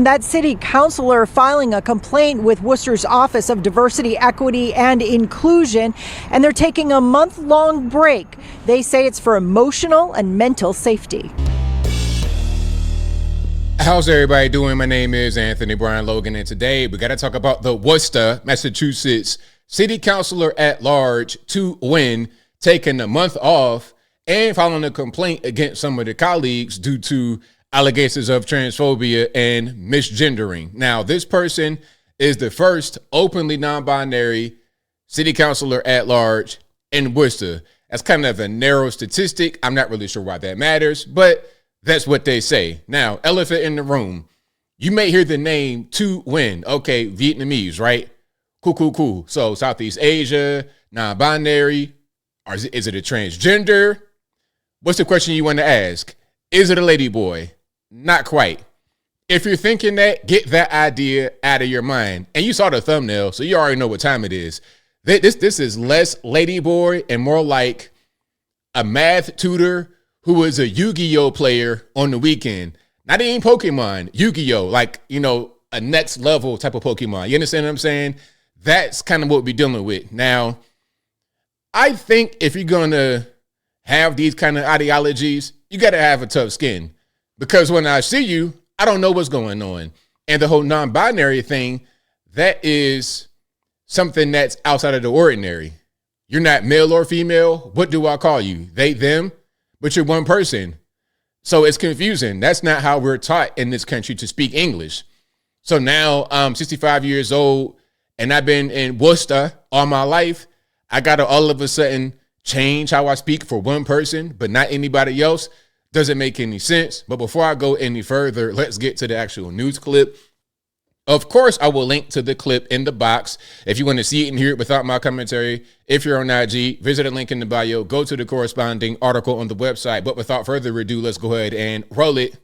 That city councilor filing a complaint with Worcester's Office of Diversity, Equity, and Inclusion, and they're taking a month-long break. They say it's for emotional and mental safety. How's everybody doing? My name is Anthony Brian Logan, and today we got to talk about the Worcester, Massachusetts City Councilor at Large, Tu Nguyen, taking a month off and filing a complaint against some of the colleagues due to allegations of transphobia and misgendering. Now, this person is the first openly non-binary city councilor at large in Worcester. That's kind of a narrow statistic. I'm not really sure why that matters, but that's what they say. Now, elephant in the room. You may hear the name Tu Nguyen. Okay, Vietnamese, right? Cool. So Southeast Asia, non-binary. Or is it a transgender? What's the question you want to ask? Is it a lady boy? Not quite. If you're thinking that, get that idea out of your mind. And you saw the thumbnail, so you already know what time it is. This is less lady boy and more like a math tutor who was a Yu-Gi-Oh player on the weekend. Not even Pokemon, Yu-Gi-Oh, like, a next level type of Pokemon. You understand what I'm saying? That's kind of what we're dealing with. Now, I think if you're going to have these kind of ideologies, you got to have a tough skin. Because when I see you, I don't know what's going on. And the whole non-binary thing, that is something that's outside of the ordinary. You're not male or female. What do I call you? They, them, but you're one person. So it's confusing. That's not how we're taught in this country to speak English. So now I'm 65 years old and I've been in Worcester all my life. I got to all of a sudden change how I speak for one person, but not anybody else. Doesn't make any sense. But before I go any further, let's get to the actual news clip. Of course, I will link to the clip in the box if you want to see it and hear it without my commentary. If you're on IG, visit a link in the bio, go to the corresponding article on the website. But without further ado, let's go ahead and roll it.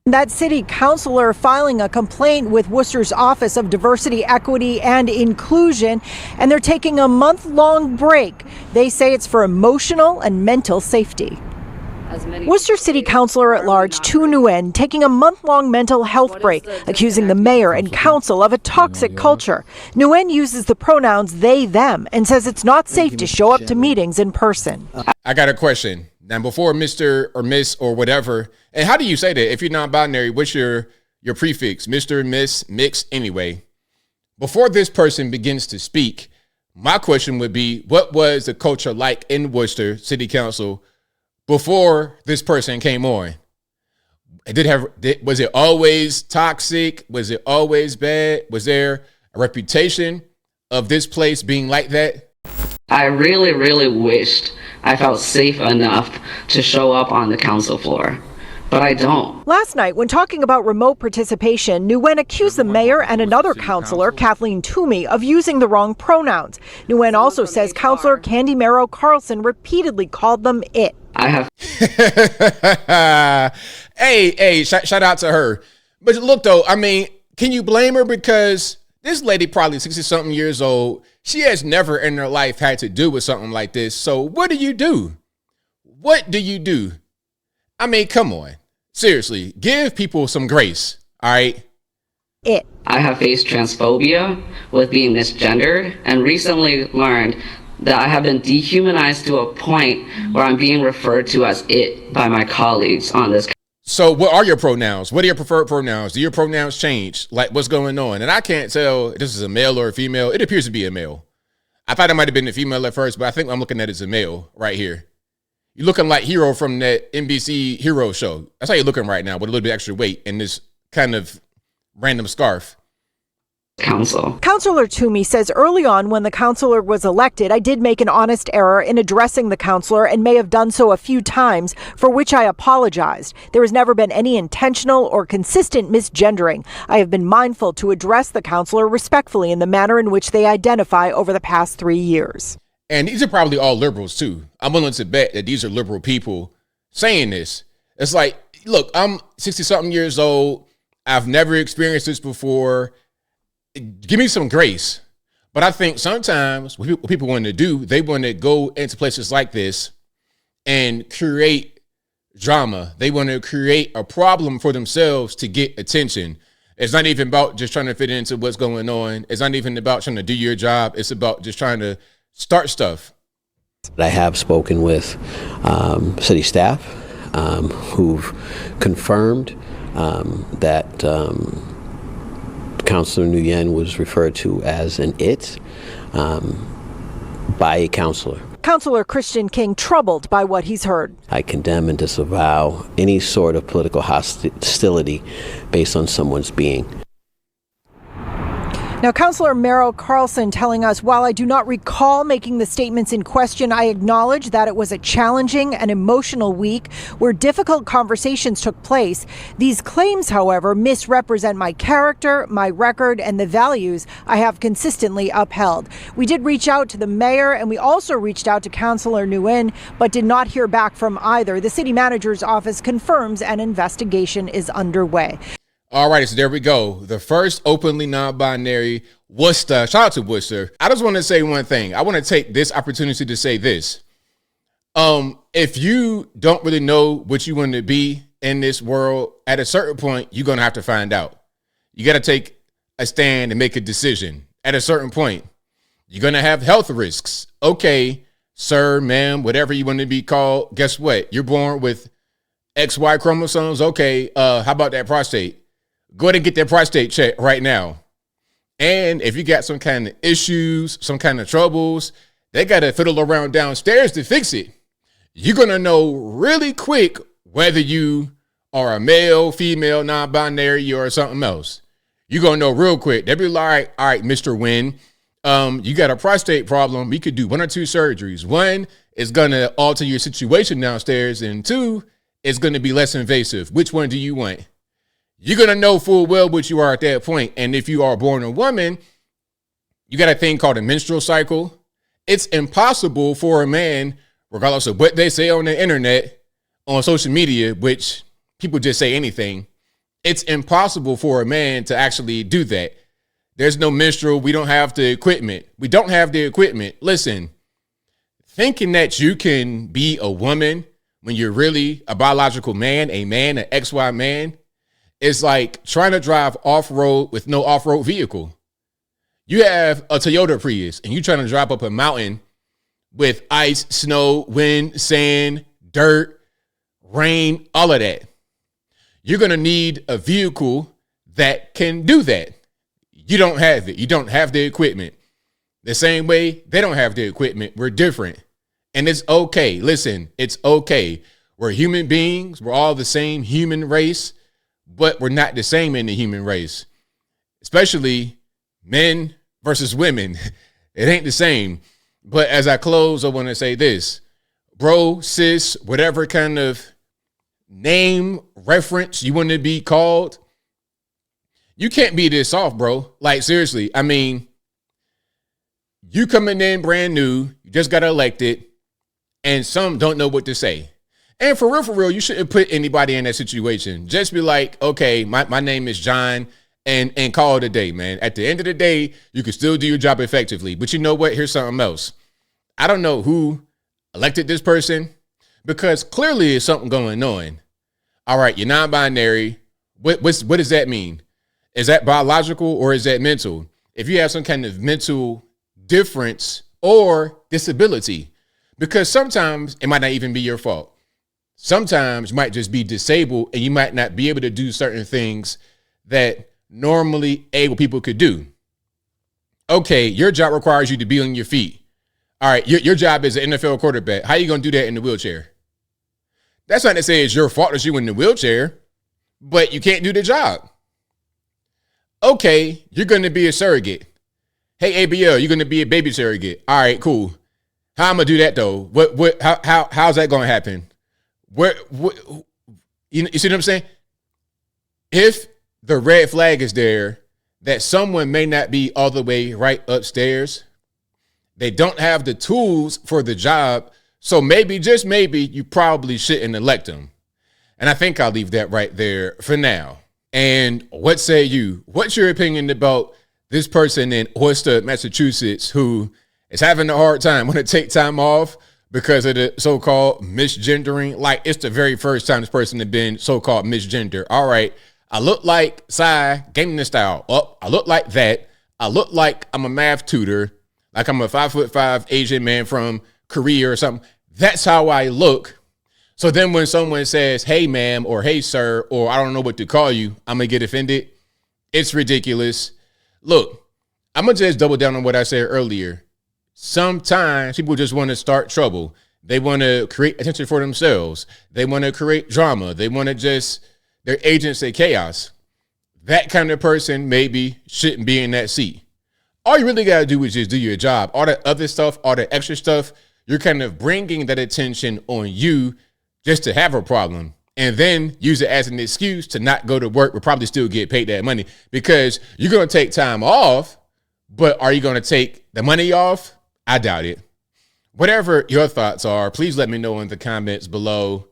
That city councilor filing a complaint with Worcester's Office of Diversity, Equity, and Inclusion, and they're taking a month-long break. They say it's for emotional and mental safety. Worcester City Councilor at Large Tu Nguyen taking a month-long mental health break, accusing the mayor and council of a toxic culture. Nguyen uses the pronouns they, them, and says it's not safe to show up to meetings in person. I got a question. Now, before Mr. or Miss or whatever, and how do you say that? If you're non-binary, what's your prefix? Mr., Miss, mix, anyway. Before this person begins to speak, my question would be, what was the culture like in Worcester City Council before this person came on? Was it always toxic? Was it always bad? Was there a reputation of this place being like that? I really wished I felt safe enough to show up on the council floor, but I don't. Last night, when talking about remote participation, Nguyen accused the mayor and another councilor, Kathleen Toomey, of using the wrong pronouns. Nguyen also says Councilor Candy Merrow Carlson repeatedly called them it. I have. Hey, shout out to her. But look, though, I mean, can you blame her? Because this lady probably 60-something years old. She has never in her life had to do with something like this. So what do you do? What do you do? I mean, come on. Seriously, give people some grace, all right? I have faced transphobia with being misgendered and recently learned that I have been dehumanized to a point where I'm being referred to as it by my colleagues on this. So what are your pronouns? What are your preferred pronouns? Do your pronouns change? Like, what's going on? And I can't tell if this is a male or a female. It appears to be a male. I thought it might have been a female at first, but I think I'm looking at it as a male right here. You're looking like Hero from that NBC Hero show. That's how you're looking right now, with a little bit extra weight and this kind of random scarf. Councilor Toomey says early on when the councilor was elected, I did make an honest error in addressing the councilor and may have done so a few times, for which I apologized. There has never been any intentional or consistent misgendering. I have been mindful to address the councilor respectfully in the manner in which they identify over the past 3 years. And these are probably all liberals too. I'm willing to bet that these are liberal people saying this. It's like, look, I'm 60-something years old. I've never experienced this before. Give me some grace. But I think sometimes what people want to do, they want to go into places like this and create drama. They want to create a problem for themselves to get attention. It's not even about just trying to fit into what's going on. It's not even about trying to do your job. It's about just trying to start stuff. I have spoken with city staff who've confirmed that Councilor Nguyen was referred to as an it by a councilor. Councilor Christian King troubled by what he's heard. I condemn and disavow any sort of political hostility based on someone's being. Now, Councilor Merrill Carlson telling us, while I do not recall making the statements in question, I acknowledge that it was a challenging and emotional week where difficult conversations took place. These claims, however, misrepresent my character, my record, and the values I have consistently upheld. We did reach out to the mayor, and we also reached out to Councilor Nguyen, but did not hear back from either. The city manager's office confirms an investigation is underway. All right, so there we go. The first openly non-binary Worcester. Shout out to Worcester. I just want to say one thing. I want to take this opportunity to say this. If you don't really know what you want to be in this world, at a certain point, you're going to have to find out. You got to take a stand and make a decision. At a certain point, you're going to have health risks. Okay, sir, ma'am, whatever you want to be called. Guess what? You're born with XY chromosomes. Okay, how about that prostate? Go ahead and get that prostate checked right now. And if you got some kind of issues, some kind of troubles, they got to fiddle around downstairs to fix it. You're going to know really quick whether you are a male, female, non-binary, or something else. You're going to know real quick. They'll be like, all right, Mr. Wynn, you got a prostate problem. We could do 1 or 2 surgeries. 1 is going to alter your situation downstairs, and 2 is going to be less invasive. Which one do you want? You're going to know full well what you are at that point. And if you are born a woman, you got a thing called a menstrual cycle. It's impossible for a man, regardless of what they say on the internet, on social media, which people just say anything. It's impossible for a man to actually do that. There's no menstrual. We don't have the equipment. We don't have the equipment. Listen, thinking that you can be a woman when you're really a biological man, an XY man, it's like trying to drive off-road with no off-road vehicle. You have a Toyota Prius and you're trying to drive up a mountain with ice, snow, wind, sand, dirt, rain, all of that. You're going to need a vehicle that can do that. You don't have it. You don't have the equipment. The same way they don't have the equipment. We're different. And it's okay. Listen, it's okay. We're human beings. We're all the same human race. But we're not the same in the human race, especially men versus women. It ain't the same. But as I close, I want to say this, bro, sis, whatever kind of name reference you want to be called, you can't be this soft, bro. Like, seriously. I mean, you coming in brand new, you just got elected, and some don't know what to say. And for real, you shouldn't put anybody in that situation. Just be like, okay, my name is John, and call it a day, man. At the end of the day, you can still do your job effectively. But you know what? Here's something else. I don't know who elected this person, because clearly there's something going on. All right, you're non-binary. What does that mean? Is that biological or is that mental? If you have some kind of mental difference or disability, because sometimes it might not even be your fault. Sometimes you might just be disabled and you might not be able to do certain things that normally able people could do. Okay, your job requires you to be on your feet. All right, your job is an NFL quarterback. How are you going to do that in the wheelchair? That's not to say it's your fault that you're in the wheelchair, but you can't do the job. Okay, you're going to be a surrogate. Hey, ABL, you're going to be a baby surrogate. All right, cool. How am I going to do that, though? How's that going to happen? You see what I'm saying? If the red flag is there that someone may not be all the way right upstairs, they don't have the tools for the job, so maybe, just maybe, you probably shouldn't elect them. And I think I'll leave that right there for now. And what say you? What's your opinion about this person in Worcester, Massachusetts, who is having a hard time, want to take time off because of the so-called misgendering? Like, it's the very first time this person has been so-called misgender. All right, I look like Psy, gaming style. Oh, I look like that. I look like I'm a math tutor, like I'm a 5'5" Asian man from Korea or something. That's how I look. So then when someone says, hey, ma'am, or hey, sir, or I don't know what to call you, I'm going to get offended. It's ridiculous. Look, I'm going to just double down on what I said earlier. Sometimes people just want to start trouble. They want to create attention for themselves. They want to create drama. They want to just, they're agents of chaos. That kind of person maybe shouldn't be in that seat. All you really got to do is just do your job. All that other stuff, all that extra stuff, you're kind of bringing that attention on you just to have a problem and then use it as an excuse to not go to work, but probably still get paid that money because you're going to take time off, but are you going to take the money off? I doubt it. Whatever your thoughts are, please let me know in the comments below.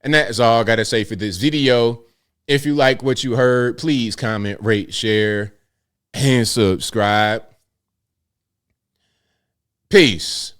And that is all I got to say for this video. If you like what you heard, please comment, rate, share, and subscribe. Peace.